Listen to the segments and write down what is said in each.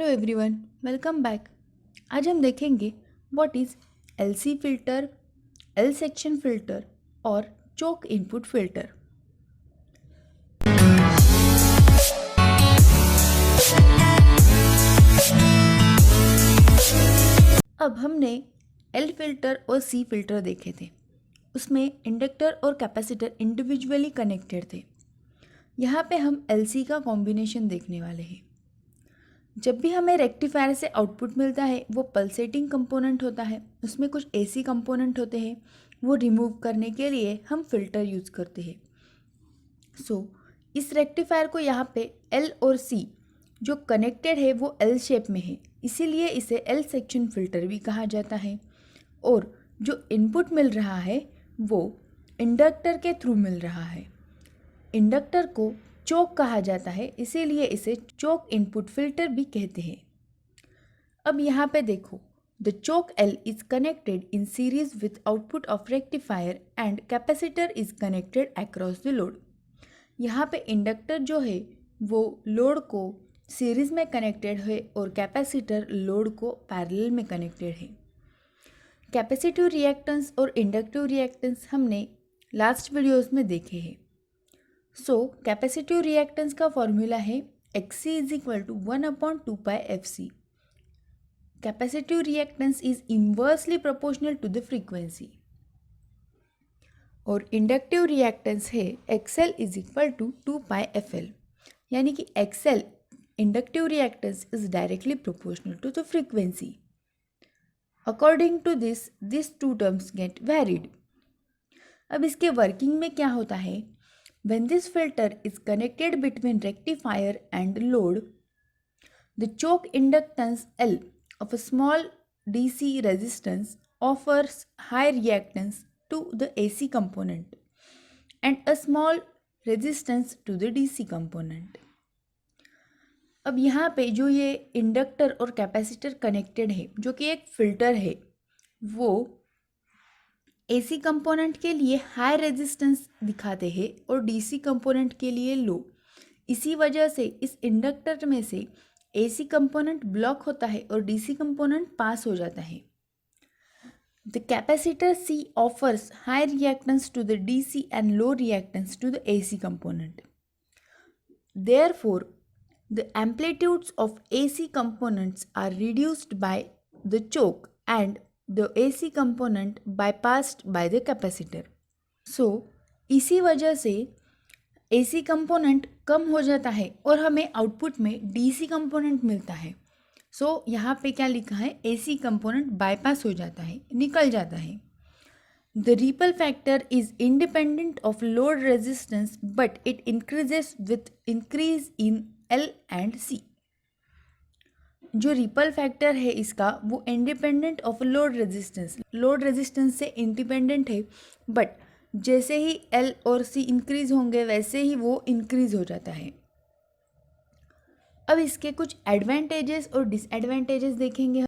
Everyone, welcome back. आज हम देखेंगे what is LC filter, L section filter और चोक इनपुट फिल्टर। अब हमने एल फिल्टर और सी फिल्टर देखे थे। उसमें इंडक्टर और कैपेसिटर इंडिविजुअली कनेक्टेड थे। यहाँ पे हम एलसी का कॉम्बिनेशन देखने वाले हैं। जब भी हमें रेक्टिफायर से आउटपुट मिलता है वो पल्सेटिंग कंपोनेंट होता है, उसमें कुछ एसी कंपोनेंट होते हैं। वो रिमूव करने के लिए हम फिल्टर यूज़ करते हैं। इस रेक्टिफायर को यहाँ पे एल और सी जो कनेक्टेड है वो एल शेप में है, इसीलिए इसे एल सेक्शन फिल्टर भी कहा जाता है। और जो इनपुट मिल रहा है वो इंडक्टर के थ्रू मिल रहा है। इंडक्टर को चोक कहा जाता है, इसीलिए इसे चोक इनपुट फिल्टर भी कहते हैं। अब यहाँ पे देखो, the choke L is connected in series with output of rectifier and capacitor is connected across the load. यहाँ पे इंडक्टर जो है वो लोड को सीरीज में कनेक्टेड है और कैपेसिटर लोड को पैरेलल में कनेक्टेड है। कैपेसिटिव रिएक्टेंस और इंडक्टिव रिएक्टेंस हमने लास्ट वीडियोस में देखे हैं। कैपेसिटिव रिएक्टेंस का फॉर्मूला है Xc is equal to 1/2πfc। Capacitive reactance is inversely proportional to the frequency. और इंडक्टिव रिएक्टेंस है XL is equal to 2πfl, यानी कि XL inductive reactance is directly proportional to the frequency. According to this two terms get varied. अब इसके working में क्या होता है? When this filter is connected between rectifier and load, the choke inductance L of a small DC resistance offers high reactance to the AC component and a small resistance to the DC component. अब यहाँ पे जो ये inductor और capacitor connected है, जो कि एक फिल्टर है, वो एसी कंपोनेंट के लिए हाई रेजिस्टेंस दिखाते हैं और डीसी कंपोनेंट के लिए लो। इसी वजह से इस इंडक्टर में से एसी कंपोनेंट ब्लॉक होता है और डीसी कंपोनेंट पास हो जाता है। The capacitor C offers high reactance to the DC and low reactance to the AC component. Therefore the amplitudes of AC components are reduced by the choke and the AC component bypassed by the capacitor. इसी वजह से AC component कम हो जाता है और हमें output में DC component मिलता है। यहाँ पे क्या लिखा है? AC कंपोनेंट बाईपास हो जाता है, निकल जाता है। The ripple factor is independent of load resistance but it increases with increase in L and C। जो रिपल फैक्टर है इसका वो इंडिपेंडेंट ऑफ लोड रेजिस्टेंस से इंडिपेंडेंट है, बट जैसे ही L और C इंक्रीज होंगे वैसे ही वो इंक्रीज हो जाता है। अब इसके कुछ एडवांटेजेस और डिसएडवांटेजेस देखेंगे।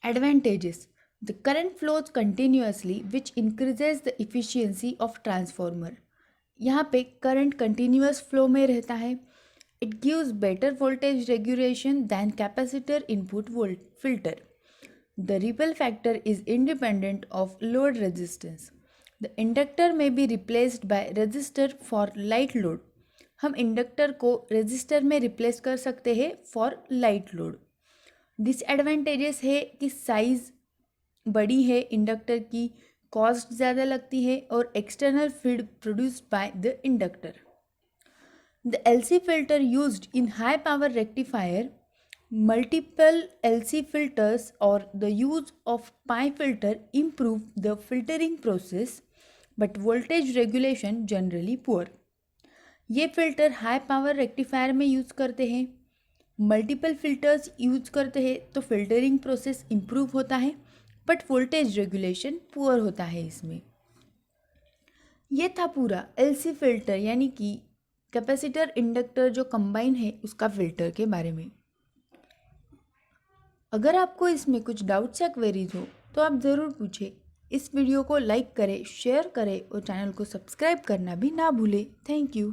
Advantages: the current flows continuously which increases the efficiency of transformer. यहाँ पे करंट कंटिन्यूअस फ्लो में रहता है। It gives better voltage regulation than capacitor input filter. The ripple factor is independent of load resistance. The inductor may be replaced by resistor for light load. हम inductor को resistor में replace कर सकते हैं for light load. Disadvantages है कि size बड़ी है इंडक्टर की, कॉस्ट ज़्यादा लगती है और external feed produced by the inductor. The LC filter used in high power rectifier, multiple LC filters or the use of pi filter improve the filtering process, but voltage regulation generally poor. ये filter high power rectifier में use करते हैं, multiple filters use करते हैं तो filtering process improve होता है, but voltage regulation poor होता है इसमें। ये था पूरा LC फिल्टर यानी कि कैपेसिटर इंडक्टर जो कंबाइन है उसका फिल्टर के बारे में। अगर आपको इसमें कुछ डाउट्स या क्वेरीज हो तो आप ज़रूर पूछें। इस वीडियो को लाइक करें, शेयर करें और चैनल को सब्सक्राइब करना भी ना भूलें। Thank you.